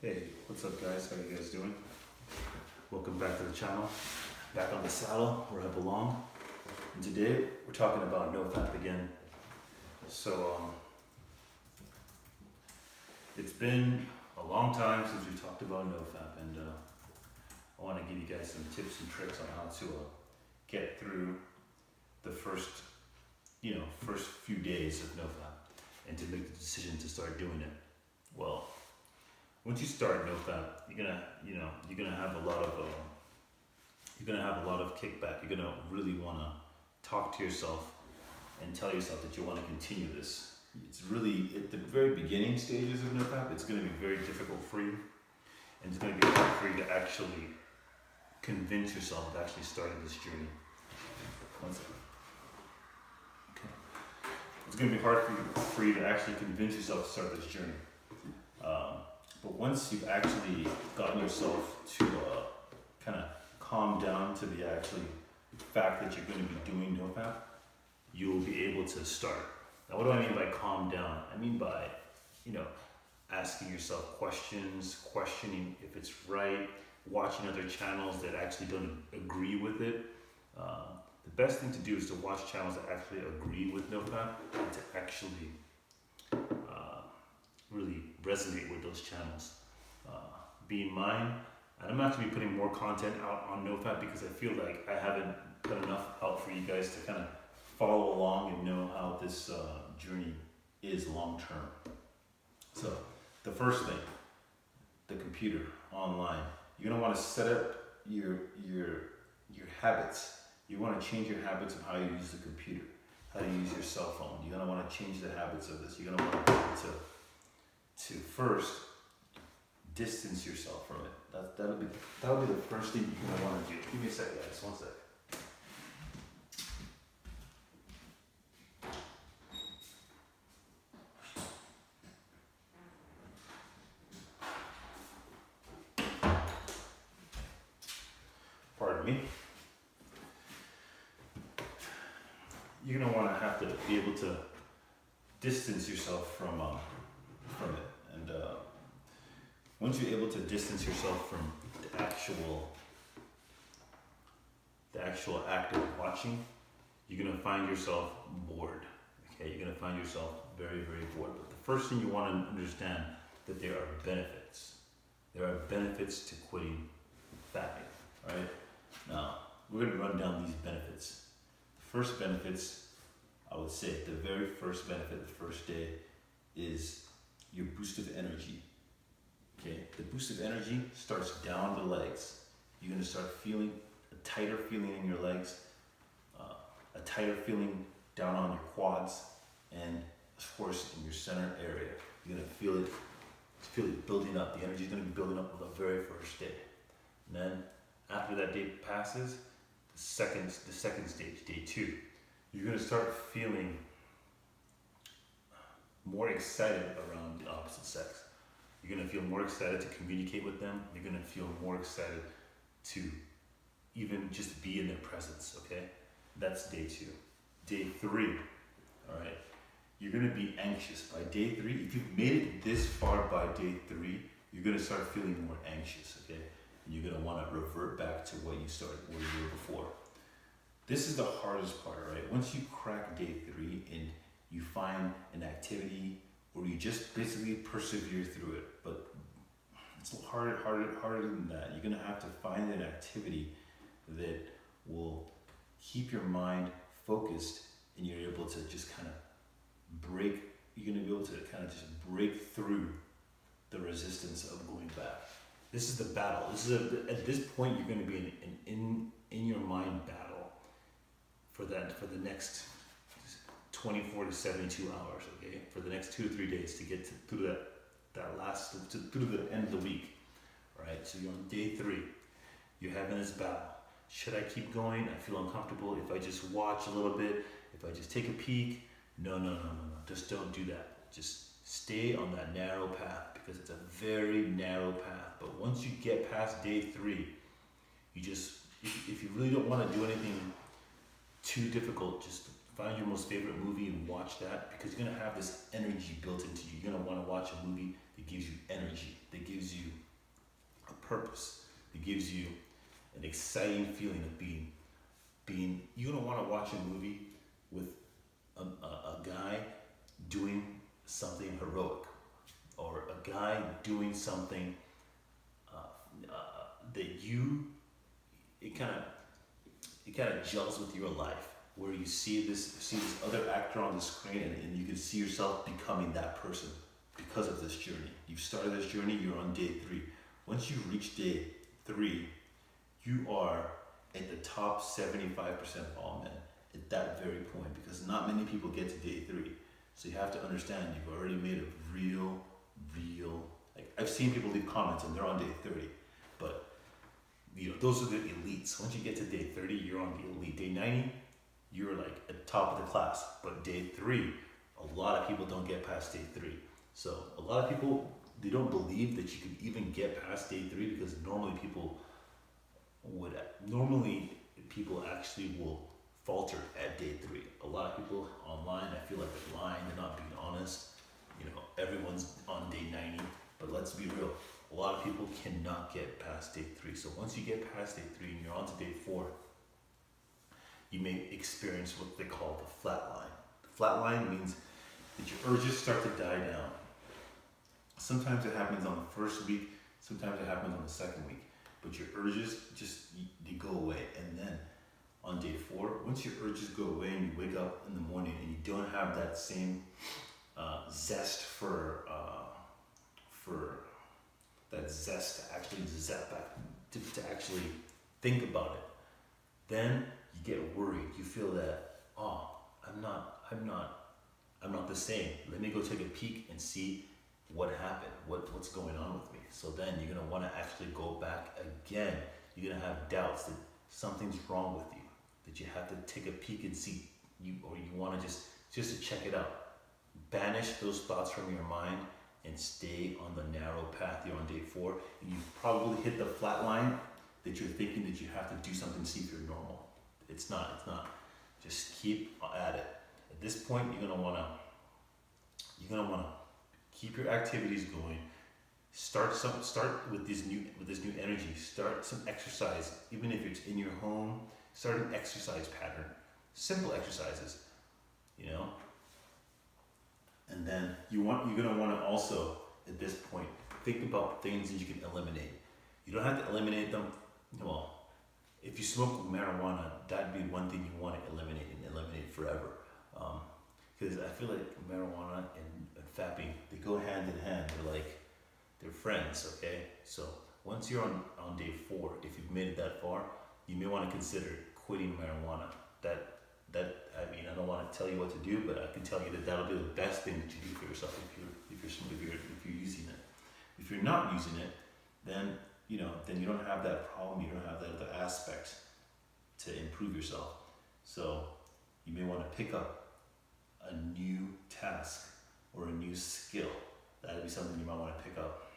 Hey, what's up guys? How you guys doing? Welcome back to the channel. Back on the saddle where I belong. And today we're talking about NoFap again. So it's been a long time since we talked about NoFap, and I want to give you guys some tips and tricks on how to get through the first few days of NoFap and to make the decision to start doing it. Well, once you start NoFap, you're gonna have a lot of kickback. You're gonna really want to talk to yourself and tell yourself that you want to continue this. It's really at the very beginning stages of NoFap. It's going to be very difficult for you, and it's going to be hard for you to actually convince yourself of actually starting this journey. One second. Okay. It's going to be hard for you to actually convince yourself to start this journey. But once you've actually gotten yourself to kind of calm down to the fact that you're going to be doing NoFap, you'll be able to start. Now, what do I mean by calm down? I mean by, asking yourself questions, questioning if it's right, watching other channels that actually don't agree with it. The best thing to do is to watch channels that actually agree with NoFap and to actually really resonate with those channels. Being mine, and I'm actually putting more content out on NoFap because I feel like I haven't put enough out for you guys to kind of follow along and know how this journey is long term. So the first thing, the computer online. You're gonna want to set up your habits. You want to change your habits of how you use the computer, how to use your cell phone. You're gonna want to change the habits of this. You're gonna want to first distance yourself from it. That'll be the first thing you're gonna want to do. Give me a second, guys. One sec. Pardon me. You're gonna want to have to be able to distance yourself from it, and once you're able to distance yourself from the actual act of watching, you're gonna find yourself bored. Okay, you're gonna find yourself very, very bored. But the first thing you want to understand that there are benefits. There are benefits to quitting fapping. All right. Now we're gonna run down these benefits. The first benefits, I would say, the very first benefit, the first day, is your boost of energy. Okay, the boost of energy starts down the legs. You're gonna start feeling a tighter feeling in your legs, a tighter feeling down on your quads, and of course in your center area. You're gonna feel it building up. The energy is gonna be building up on the very first day. And then after that day passes, the second stage, day 2, you're gonna start feeling more excited around the opposite sex. You're gonna feel more excited to communicate with them. You're gonna feel more excited to even just be in their presence, okay? That's day 2. Day 3, all right? You're gonna be anxious. By day 3, if you've made it this far by day 3, you're gonna start feeling more anxious, okay? And you're gonna wanna revert back to where you were before. This is the hardest part, right? Once you crack day 3 and you find an activity or you just basically persevere through it, but it's harder than that. You're gonna have to find an activity that will keep your mind focused, and you're able to just kind of you're gonna be able to kind of just break through the resistance of going back. This is the battle. At this point, you're gonna be in your mind battle for the next 24 to 72 hours, okay? For the next 2 to 3 days to get through through the end of the week, all right? So you're on day 3. You're having this battle. Should I keep going? I feel uncomfortable. If I just watch a little bit, if I just take a peek, no. Just don't do that. Just stay on that narrow path, because it's a very narrow path. But once you get past day 3, if you really don't want to do anything too difficult, just Find your most favorite movie and watch that, because you're gonna have this energy built into you. You're gonna want to watch a movie that gives you energy, that gives you a purpose, that gives you an exciting feeling of being. You're gonna want to watch a movie with a guy doing something heroic, or a guy doing something that it kind of gels with your life, where you see this other actor on the screen, and you can see yourself becoming that person because of this journey. You've started this journey, you're on day 3. Once you reach day 3, you are at the top 75% of all men at that very point, because not many people get to day 3. So you have to understand, you've already made a real, like, I've seen people leave comments and they're on day 30, but those are the elites. Once you get to day 30, you're on the elite. Day 90, you're like at top of the class. But day 3, a lot of people don't get past day 3. So a lot of people, they don't believe that you can even get past day 3, because normally people actually will falter at day 3. A lot of people online, I feel like they're lying, they're not being honest. Everyone's on day 90, but let's be real. A lot of people cannot get past day 3. So once you get past day 3 and you're on to day 4, you may experience what they call the flat line. The flat line means that your urges start to die down. Sometimes it happens on the first week, sometimes it happens on the second week, but your urges they go away. And then on day 4, once your urges go away and you wake up in the morning and you don't have that same zest for that zest to actually zap back, to actually think about it, then you get worried. You feel that, I'm not the same. Let me go take a peek and see what happened, what's going on with me. So then you're gonna want to actually go back again. You're gonna have doubts that something's wrong with you, that you have to take a peek and see you want to just to check it out. Banish those thoughts from your mind and stay on the narrow path. You're on day 4, and you've probably hit the flat line that you're thinking that you have to do something to see if you're normal. It's not. Just keep at it. At this point, you're gonna wanna keep your activities going. Start with this new energy. Start some exercise, even if it's in your home. Start an exercise pattern, simple exercises, And then you're gonna want to also, at this point, think about things that you can eliminate. You don't have to eliminate them. Well, if you smoke marijuana, that'd be one thing you want to eliminate forever. Because I feel like marijuana and fapping, they go hand in hand. They're friends, okay? So once you're on day 4, if you've made it that far, you may want to consider quitting marijuana. I don't want to tell you what to do, but I can tell you that that'll be the best thing that you do for yourself if you're using it. If you're not using it, then you don't have that problem. You don't have that other aspect to improve yourself. So you may want to pick up a new task or a new skill. That'd be something you might want to pick up.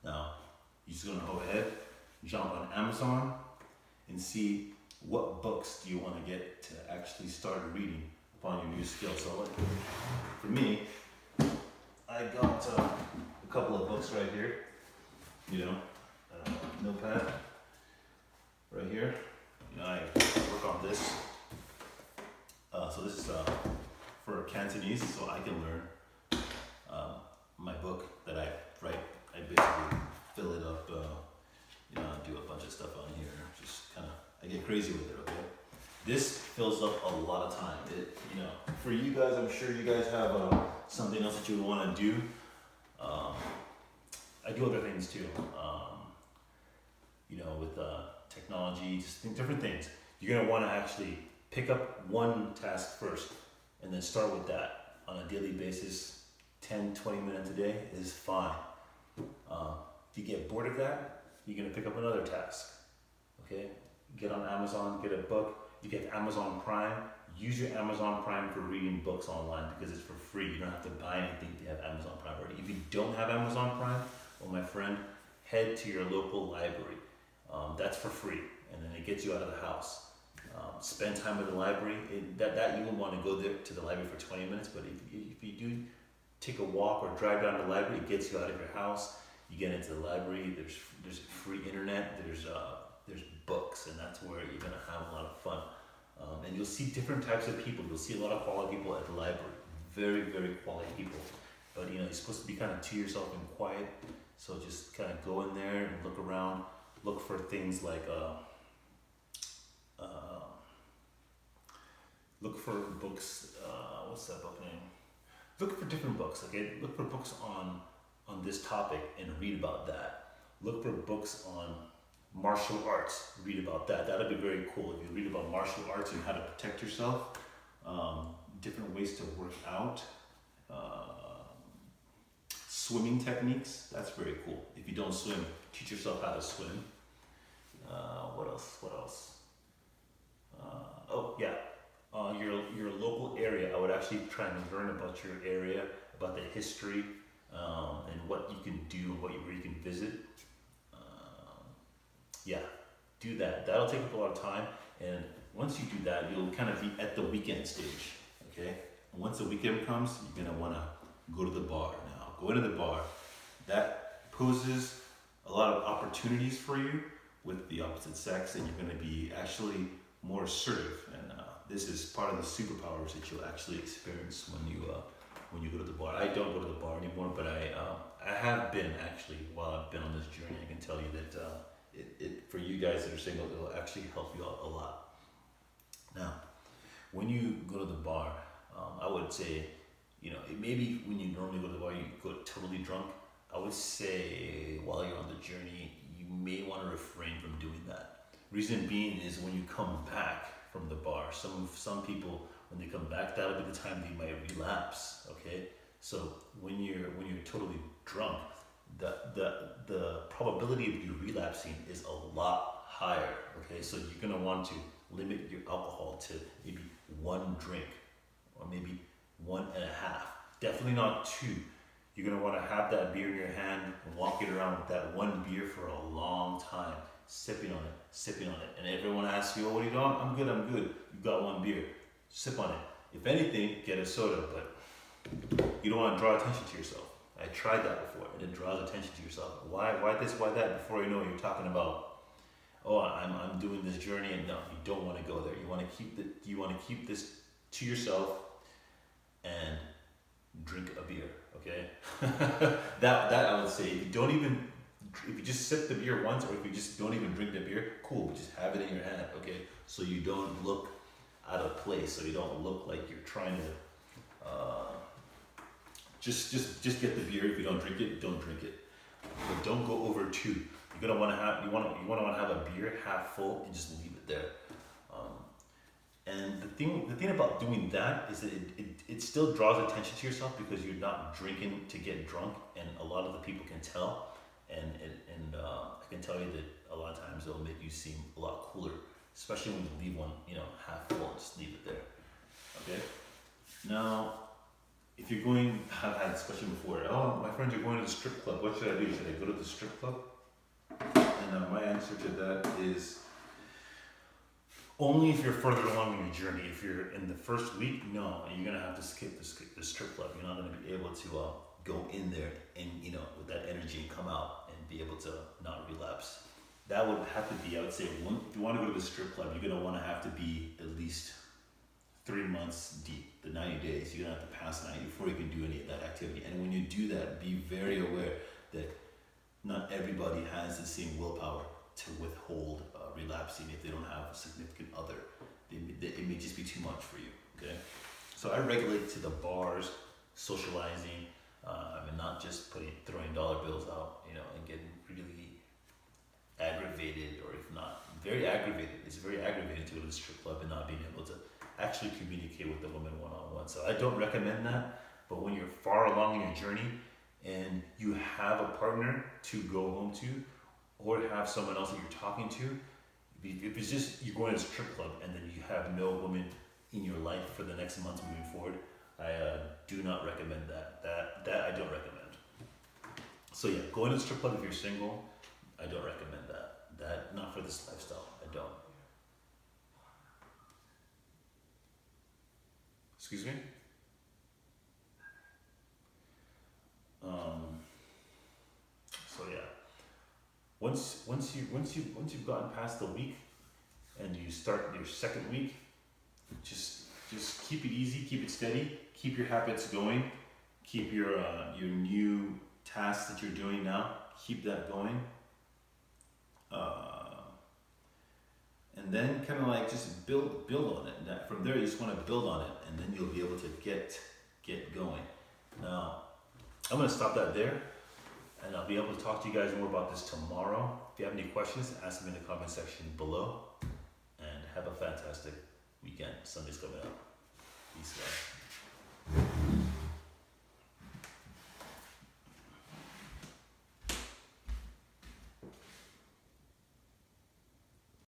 Now, you're just gonna go ahead, jump on Amazon, and see what books do you want to get to actually start reading upon your new skill. So for me, I got a couple of books right here, notepad right here. I work on this. So this is for Cantonese, so I can learn my book that I write. I basically fill it up, do a bunch of stuff on here. I get crazy with it, okay? This fills up a lot of time. For you guys, I'm sure you guys have something else that you want to do. I do other things too. With technology, just different things. You're gonna want to actually pick up one task first, and then start with that on a daily basis. 10, 20 minutes a day is fine. If you get bored of that, you're gonna pick up another task. Okay? Get on Amazon, get a book. You get Amazon Prime. Use your Amazon Prime for reading books online because it's for free. You don't have to buy anything to have Amazon Prime already. If you don't have Amazon Prime, well, my friend, head to your local library. That's for free, and then it gets you out of the house. Spend time at the library. That you will want to go there to the library for 20 minutes, but if you do take a walk or drive down to the library, it gets you out of your house. You get into the library. There's free internet. There's books, and that's where you're gonna have a lot of fun. And you'll see different types of people. You'll see a lot of quality people at the library. Very, very quality people. But you're supposed to be kind of to yourself and quiet. So just kind of go in there and look around. Look for things like look for books. What's that book name? Look for different books. Okay, look for books on this topic and read about that. Look for books on martial arts. Read about that. That'll be very cool if you read about martial arts and how to protect yourself. Different ways to work out. Swimming techniques. That's very cool. If you don't swim, teach yourself how to swim. What else? Oh yeah. Your local area. I would actually try and learn about your area, about the history, and what you can do, where you can visit. Yeah, do that. That'll take up a lot of time, and once you do that, you'll kind of be at the weekend stage. Okay. And once the weekend comes, you're gonna want to go to the bar. Now, go into the bar. That poses a lot of opportunities for you with the opposite sex, and you're going to be actually more assertive. And this is part of the superpowers that you'll actually experience when you go to the bar. I don't go to the bar anymore, but I have been actually while I've been on this journey. I can tell you that it for you guys that are single, it'll actually help you out a lot. Now, when you go to the bar, I would say, maybe when you normally go to the bar, you go totally drunk. I would say while you're on the journey, you may want to refrain from doing that. Reason being is when you come back from the bar, some people, when they come back, that'll be the time they might relapse. Okay, so when you're totally drunk, the probability of you relapsing is a lot higher. Okay, so you're gonna want to limit your alcohol to maybe 1 drink or maybe 1.5. Definitely not 2. You're gonna want to have that beer in your hand and walk it around with that 1 beer for a long time, sipping on it. And everyone asks you, "Oh, what are you doing?" I'm good. You got 1 beer, sip on it. If anything, get a soda, but you don't want to draw attention to yourself. I tried that before, and it draws attention to yourself. Why this, why that? Before you know it, you're talking about, "Oh, I'm doing this journey," and no, you don't want to go there. You want to keep this to yourself and drink a beer. Okay, that I would say. If you just sip the beer once, or if you just don't even drink the beer, cool. Just have it in your hand, okay? So you don't look out of place. So you don't look like you're trying to. Just get the beer. If you don't drink it, don't drink it. But don't go over 2. You're gonna want to have have a beer half full and just leave it there. And the thing about doing that is that it still draws attention to yourself because you're not drinking to get drunk, and a lot of the people can tell, and I can tell you that a lot of times it'll make you seem a lot cooler, especially when you leave one half full and just leave it there. Okay. Now, if you're going, I've had this question before. "Oh, my friends are going to the strip club. What should I do? Should I go to the strip club?" And my answer to that is, only if you're further along in your journey. If you're in the first week, no, you're gonna have to skip the strip club. You're not gonna be able to go in there and with that energy and come out and be able to not relapse. That would have to be, I would say, if you want to go to the strip club, you're gonna want to have to be at least 3 months deep. The 90 days, you're gonna have to pass 90 before you can do any of that activity. And when you do that, be very aware that not everybody has the same willpower to withhold relapsing if they don't have a significant other. It may just be too much for you, okay? So I regulate to the bars, socializing, and not just throwing dollar bills out, and getting really aggravated, or if not, very aggravated. It's very aggravating to go to the strip club and not being able to actually communicate with the woman one-on-one. So I don't recommend that, but when you're far along in your journey and you have a partner to go home to, or have someone else that you're talking to, if it's just you're going to a strip club and then you have no woman in your life for the next months moving forward, I do not recommend that. That I don't recommend. So yeah, going to the strip club if you're single, I don't recommend that. That not for this lifestyle. I don't. Excuse me. So yeah, once you've gotten past the week and you start your second week, just keep it easy, keep it steady, keep your habits going, keep your new tasks that you're doing now, keep that going, and then kind of like just build on it. And from there, you just want to build on it, and then you'll be able to get going. Now, I'm gonna stop that there. And I'll be able to talk to you guys more about this tomorrow. If you have any questions, ask them in the comment section below. And have a fantastic weekend. Sunday's coming up. Peace out.